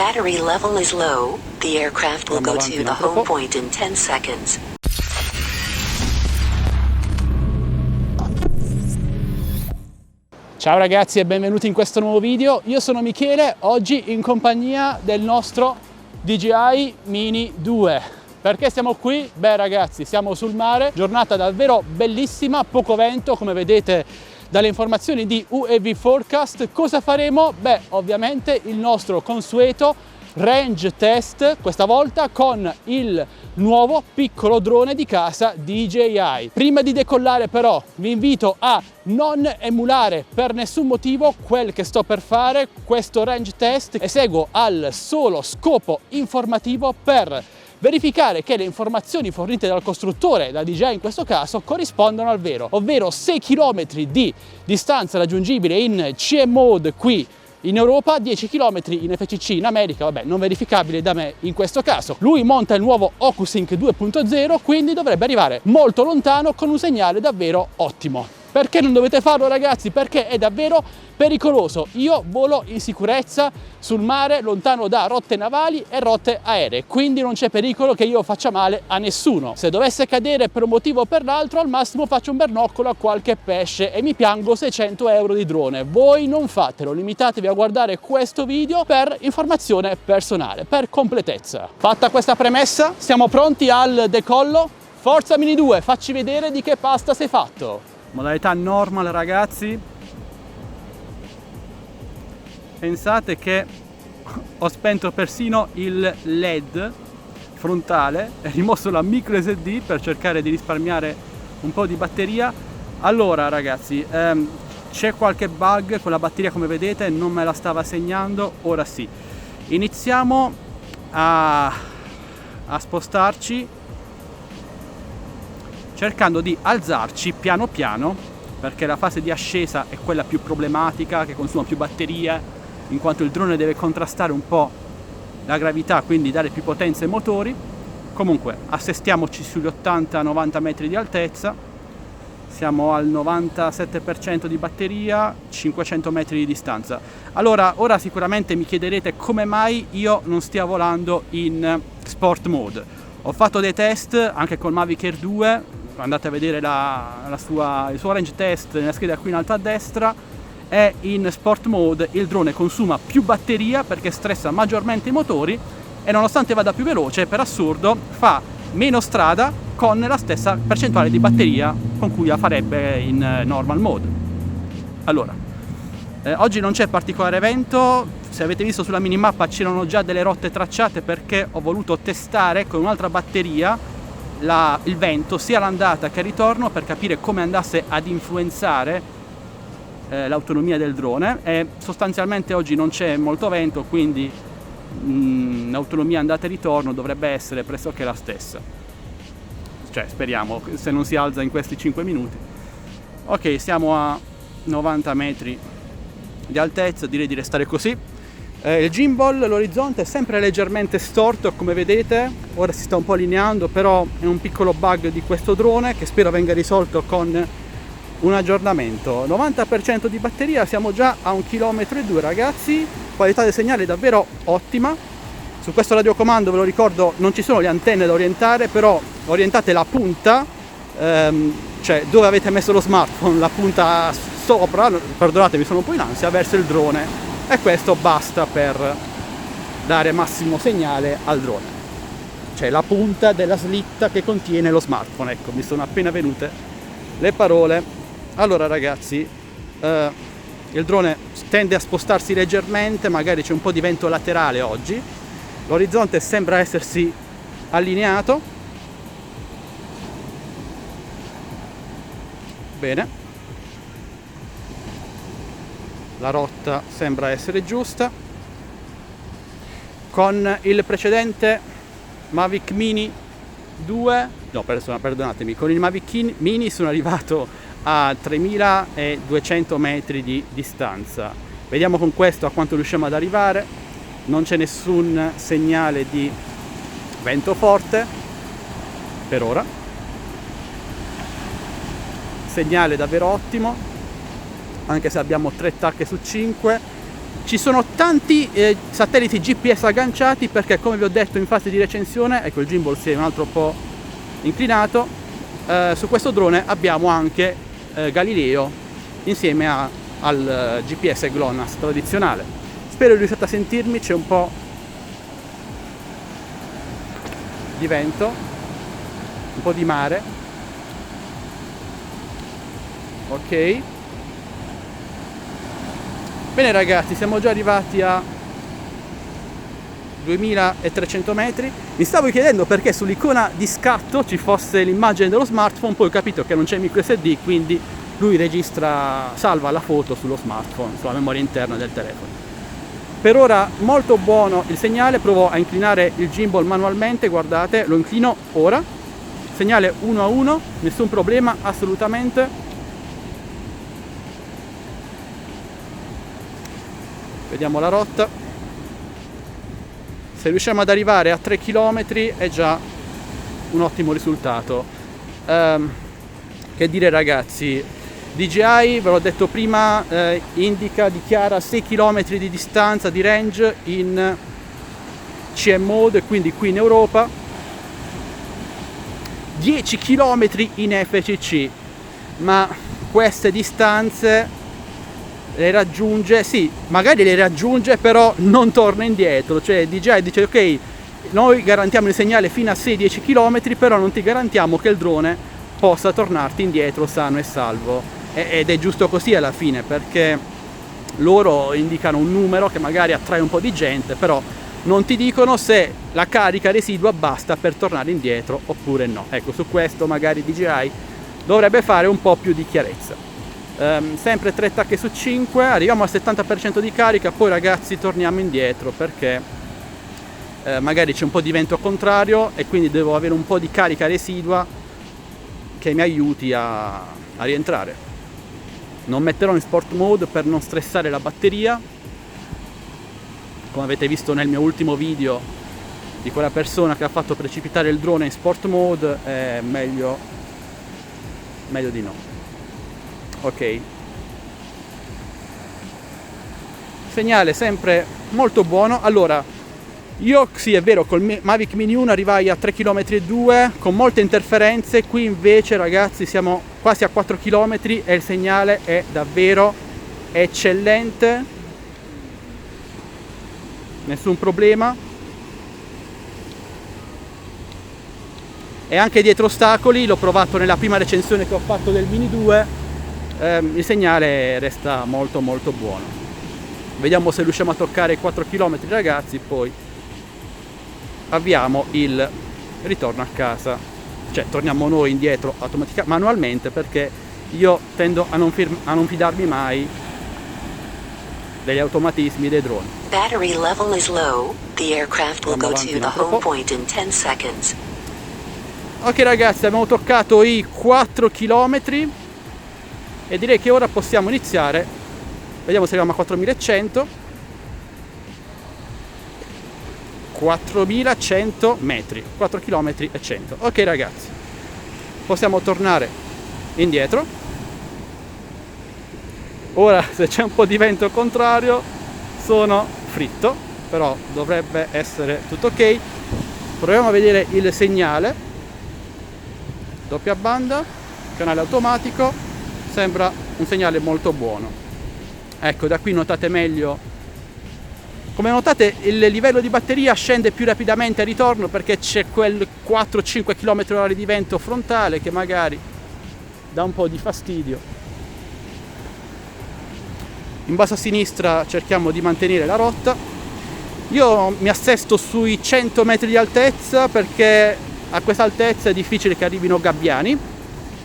battery level is low, the aircraft will go to the home point in 10 seconds. Ciao ragazzi e benvenuti in questo nuovo video. Io sono Michele, oggi in compagnia del nostro DJI Mini 2. Perché siamo qui? Beh ragazzi, siamo sul mare, giornata davvero bellissima, poco vento come vedete dalle informazioni di UAV Forecast. Cosa faremo? Beh, ovviamente il nostro consueto range test, questa volta con il nuovo piccolo drone di casa DJI. Prima di decollare però vi invito a non emulare per nessun motivo quel che sto per fare, questo range test, e seguo al solo scopo informativo per verificare che le informazioni fornite dal costruttore, da DJI in questo caso, corrispondono al vero, ovvero 6 km di distanza raggiungibile in CM mode qui in Europa, 10 km in FCC in America, vabbè, non verificabile da me in questo caso. Lui monta il nuovo OcuSync 2.0, quindi dovrebbe arrivare molto lontano con un segnale davvero ottimo. Perché non dovete farlo ragazzi? Perché è davvero pericoloso. Io volo in sicurezza sul mare, lontano da rotte navali e rotte aeree, quindi non c'è pericolo che io faccia male a nessuno. Se dovesse cadere per un motivo o per l'altro, al massimo faccio un bernoccolo a qualche pesce e mi piango 600 euro di drone. Voi non fatelo, limitatevi a guardare questo video per informazione personale, per completezza. Fatta questa premessa, siamo pronti al decollo. Forza Mini 2, facci vedere di che pasta sei fatto. Modalità normal ragazzi. Pensate che ho spento persino il LED frontale e rimosso la micro SD per cercare di risparmiare un po' di batteria. Allora ragazzi, c'è qualche bug con la batteria, come vedete non me la stava segnando, ora sì. Iniziamo a spostarci cercando di alzarci piano piano, perché la fase di ascesa è quella più problematica, che consuma più batteria, in quanto il drone deve contrastare un po' la gravità, quindi dare più potenza ai motori. Comunque assestiamoci sugli 80-90 metri di altezza, siamo al 97% di batteria, 500 metri di distanza. Allora, ora sicuramente mi chiederete come mai io non stia volando in sport mode. Ho fatto dei test anche col Mavic Air 2, andate a vedere il suo range test nella scheda qui in alto a destra. È in sport mode, il drone consuma più batteria perché stressa maggiormente i motori e nonostante vada più veloce, per assurdo fa meno strada con la stessa percentuale di batteria con cui la farebbe in normal mode. Allora, oggi non c'è particolare vento, se avete visto sulla minimappa c'erano già delle rotte tracciate perché ho voluto testare con un'altra batteria il vento sia all'andata che al ritorno per capire come andasse ad influenzare l'autonomia del drone, e sostanzialmente oggi non c'è molto vento, quindi l'autonomia andata e ritorno dovrebbe essere pressoché la stessa, cioè speriamo, se non si alza in questi 5 minuti. Ok, siamo a 90 metri di altezza, direi di restare così. Il gimbal, l'orizzonte è sempre leggermente storto come vedete, ora si sta un po' allineando, però è un piccolo bug di questo drone che spero venga risolto con un aggiornamento. 90% di batteria, siamo già a 1,2 km ragazzi, qualità del segnale davvero ottima. Su questo radiocomando, ve lo ricordo, non ci sono le antenne da orientare, però orientate la punta, cioè dove avete messo lo smartphone, la punta sopra, perdonatemi sono un po' in ansia, verso il drone, e questo basta per dare massimo segnale al drone, cioè la punta della slitta che contiene lo smartphone. Ecco, mi sono appena venute le parole. Allora ragazzi, il drone tende a spostarsi leggermente, magari c'è un po' di vento laterale oggi, l'orizzonte sembra essersi allineato bene, la rotta sembra essere giusta. Con il precedente Mavic Mini 2, no perdonatemi, con il Mavic Mini sono arrivato a 3200 metri di distanza. Vediamo con questo a quanto riusciamo ad arrivare. Non c'è nessun segnale di vento forte per ora, segnale davvero ottimo, anche se abbiamo 3 tacche su 5. Ci sono tanti satelliti GPS agganciati perché, come vi ho detto in fase di recensione, ecco il gimbal si è un altro po' inclinato, su questo drone abbiamo anche Galileo insieme al GPS GLONASS tradizionale. Spero riusciate a sentirmi, c'è un po' di vento, un po' di mare. Ok. Bene ragazzi, siamo già arrivati a 2300 metri. Mi stavo chiedendo perché sull'icona di scatto ci fosse l'immagine dello smartphone, poi ho capito che non c'è micro SD, quindi lui salva la foto sullo smartphone, sulla memoria interna del telefono. Per ora molto buono il segnale, provo a inclinare il gimbal manualmente, guardate, lo inclino ora, segnale 1:1, nessun problema assolutamente. Vediamo la rotta. Se riusciamo ad arrivare a 3 km è già un ottimo risultato. Che dire ragazzi, DJI, ve l'ho detto prima, dichiara 6 km di distanza di range in CM mode e quindi qui in Europa, 10 km in FCC, ma queste distanze le raggiunge, sì, magari le raggiunge, però non torna indietro. Cioè DJI dice ok, noi garantiamo il segnale fino a 6-10 km, però non ti garantiamo che il drone possa tornarti indietro sano e salvo, ed è giusto così alla fine, perché loro indicano un numero che magari attrae un po' di gente, però non ti dicono se la carica residua basta per tornare indietro oppure no. Ecco, su questo magari DJI dovrebbe fare un po' più di chiarezza. Sempre 3 tacche su 5, arriviamo al 70% di carica, poi ragazzi torniamo indietro perché magari c'è un po' di vento contrario e quindi devo avere un po' di carica residua che mi aiuti a rientrare. Non metterò in sport mode per non stressare la batteria, come avete visto nel mio ultimo video di quella persona che ha fatto precipitare il drone in sport mode, è meglio di no. Ok, segnale sempre molto buono. Allora, io sì, è vero, col Mavic Mini 1 arrivai a 3,2 km con molte interferenze, qui invece ragazzi siamo quasi a 4 km e il segnale è davvero eccellente, nessun problema. E anche dietro ostacoli, l'ho provato nella prima recensione che ho fatto del Mini 2, il segnale resta molto buono. Vediamo se riusciamo a toccare i 4 km ragazzi, poi avviamo il ritorno a casa, cioè torniamo noi indietro manualmente, perché io tendo a non fidarmi mai degli automatismi dei droni. Battery level is low. The aircraft will go to the home point in 10 seconds. Ok ragazzi, abbiamo toccato i 4 km e direi che ora possiamo iniziare. Vediamo se arriviamo a 4100. 4100 metri, 4 km e 100. Ok ragazzi, possiamo tornare indietro. Ora se c'è un po' di vento contrario sono fritto, però dovrebbe essere tutto ok. Proviamo a vedere il segnale. Doppia banda, canale automatico, sembra un segnale molto buono. Ecco, da qui notate meglio. Come notate il livello di batteria scende più rapidamente al ritorno perché c'è quel 4-5 km/h di vento frontale che magari dà un po' di fastidio. In basso a sinistra cerchiamo di mantenere la rotta. Io mi assesto sui 100 metri di altezza perché a questa altezza è difficile che arrivino gabbiani,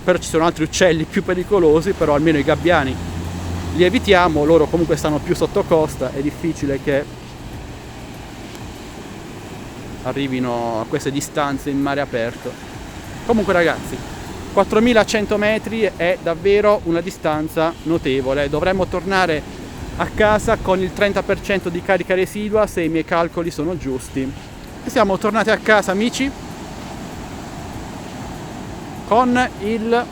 però ci sono altri uccelli più pericolosi, però almeno i gabbiani li evitiamo, loro comunque stanno più sotto costa, è difficile che arrivino a queste distanze in mare aperto. Comunque ragazzi, 4100 metri è davvero una distanza notevole, dovremmo tornare a casa con il 30% di carica residua se i miei calcoli sono giusti. E siamo tornati a casa amici con il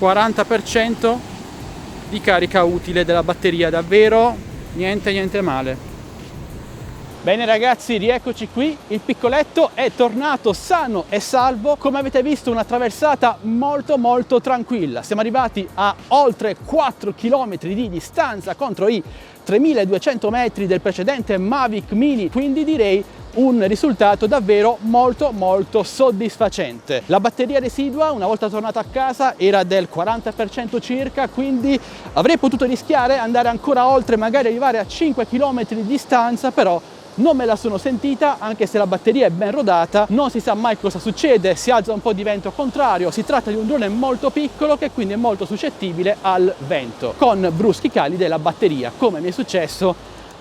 40% di carica utile della batteria, davvero niente male. Bene ragazzi, rieccoci qui, il piccoletto è tornato sano e salvo. Come avete visto, una traversata molto tranquilla. Siamo arrivati a oltre 4 km di distanza contro i 3200 metri del precedente Mavic Mini, quindi direi un risultato davvero molto soddisfacente. La batteria residua, una volta tornata a casa, era del 40% circa, quindi avrei potuto rischiare, andare ancora oltre, magari arrivare a 5 km di distanza, però non me la sono sentita, anche se la batteria è ben rodata. Non si sa mai cosa succede, si alza un po' di vento contrario. Si tratta di un drone molto piccolo che quindi è molto suscettibile al vento, con bruschi cali della batteria, come mi è successo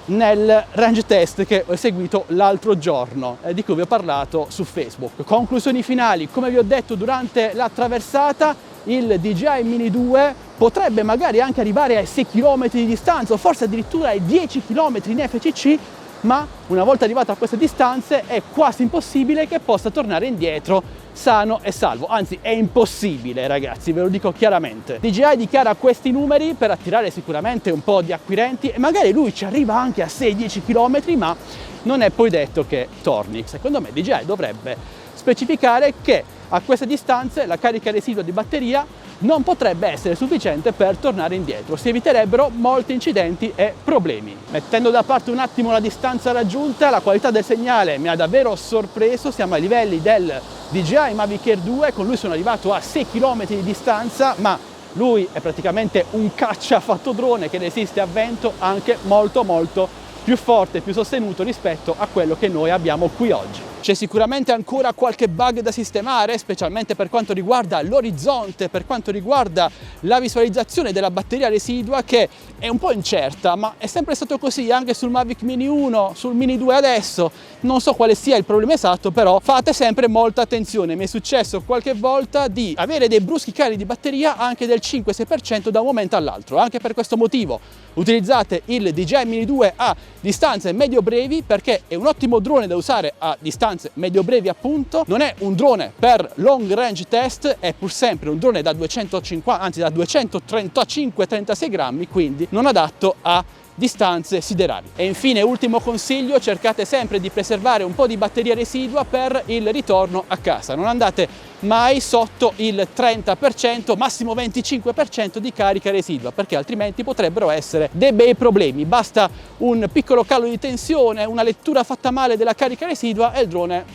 nel range test che ho eseguito l'altro giorno, di cui vi ho parlato su Facebook. Conclusioni finali: come vi ho detto durante la traversata, il DJI Mini 2 potrebbe magari anche arrivare ai 6 km di distanza o forse addirittura ai 10 km in FCC, ma una volta arrivato a queste distanze è quasi impossibile che possa tornare indietro sano e salvo. Anzi, è impossibile ragazzi, ve lo dico chiaramente. DJI dichiara questi numeri per attirare sicuramente un po' di acquirenti e magari lui ci arriva anche a 6-10 km, ma non è poi detto che torni. Secondo me DJI dovrebbe specificare che a queste distanze la carica residua di batteria non potrebbe essere sufficiente per tornare indietro. Si eviterebbero molti incidenti e problemi. Mettendo da parte un attimo la distanza raggiunta, la qualità del segnale mi ha davvero sorpreso. Siamo ai livelli del DJI Mavic Air 2, con lui sono arrivato a 6 km di distanza, ma lui è praticamente un caccia fatto drone che resiste a vento anche molto più forte, più sostenuto rispetto a quello che noi abbiamo qui oggi. C'è sicuramente ancora qualche bug da sistemare, specialmente per quanto riguarda l'orizzonte, per quanto riguarda la visualizzazione della batteria residua, che è un po' incerta, ma è sempre stato così anche sul Mavic Mini 1, sul Mini 2 adesso. Non so quale sia il problema esatto, però fate sempre molta attenzione. Mi è successo qualche volta di avere dei bruschi cali di batteria anche del 5-6% da un momento all'altro. Anche per questo motivo utilizzate il DJI Mini 2 a distanze medio-brevi, perché è un ottimo drone da usare a distanze medio-brevi appunto. Non è un drone per long range test, è pur sempre un drone da 235-36 grammi, quindi non adatto a distanze siderali. E infine, ultimo consiglio: cercate sempre di preservare un po' di batteria residua per il ritorno a casa. Non andate mai sotto il 30%, massimo 25% di carica residua, perché altrimenti potrebbero essere dei bei problemi. Basta un piccolo calo di tensione, una lettura fatta male della carica residua e il drone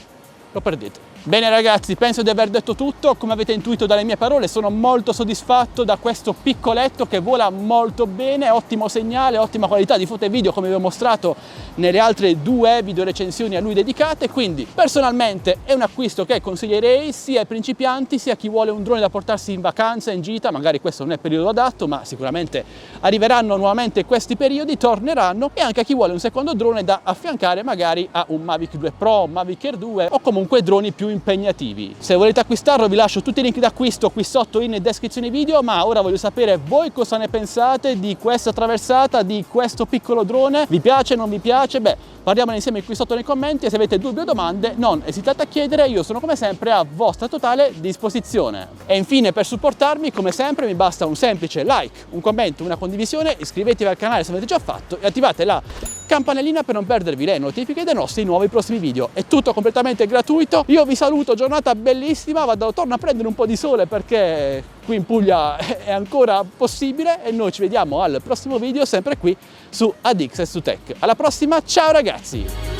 lo perdete. Bene ragazzi, penso di aver detto tutto. Come avete intuito dalle mie parole, sono molto soddisfatto da questo piccoletto che vola molto bene, ottimo segnale, ottima qualità di foto e video, come vi ho mostrato nelle altre 2 video recensioni a lui dedicate. Quindi personalmente è un acquisto che consiglierei sia ai principianti sia a chi vuole un drone da portarsi in vacanza, in gita. Magari questo non è il periodo adatto, ma sicuramente arriveranno nuovamente questi periodi, torneranno, e anche a chi vuole un secondo drone da affiancare magari a un Mavic 2 Pro, un Mavic Air 2 o comunque droni più impegnativi. Se volete acquistarlo vi lascio tutti i link d'acquisto qui sotto in descrizione video, ma ora voglio sapere voi cosa ne pensate di questa traversata, di questo piccolo drone. Vi piace, non vi piace? Beh, parliamone insieme qui sotto nei commenti, e se avete dubbi o domande non esitate a chiedere, io sono come sempre a vostra totale disposizione. E infine, per supportarmi come sempre mi basta un semplice like, un commento, una condivisione, iscrivetevi al canale se avete già fatto e attivate la campanellina per non perdervi le notifiche dei nostri nuovi prossimi video. È tutto completamente gratuito. Io vi saluto, giornata bellissima, torno a prendere un po' di sole perché qui in Puglia è ancora possibile, e noi ci vediamo al prossimo video sempre qui su AdXS2Tech. Alla prossima, ciao ragazzi!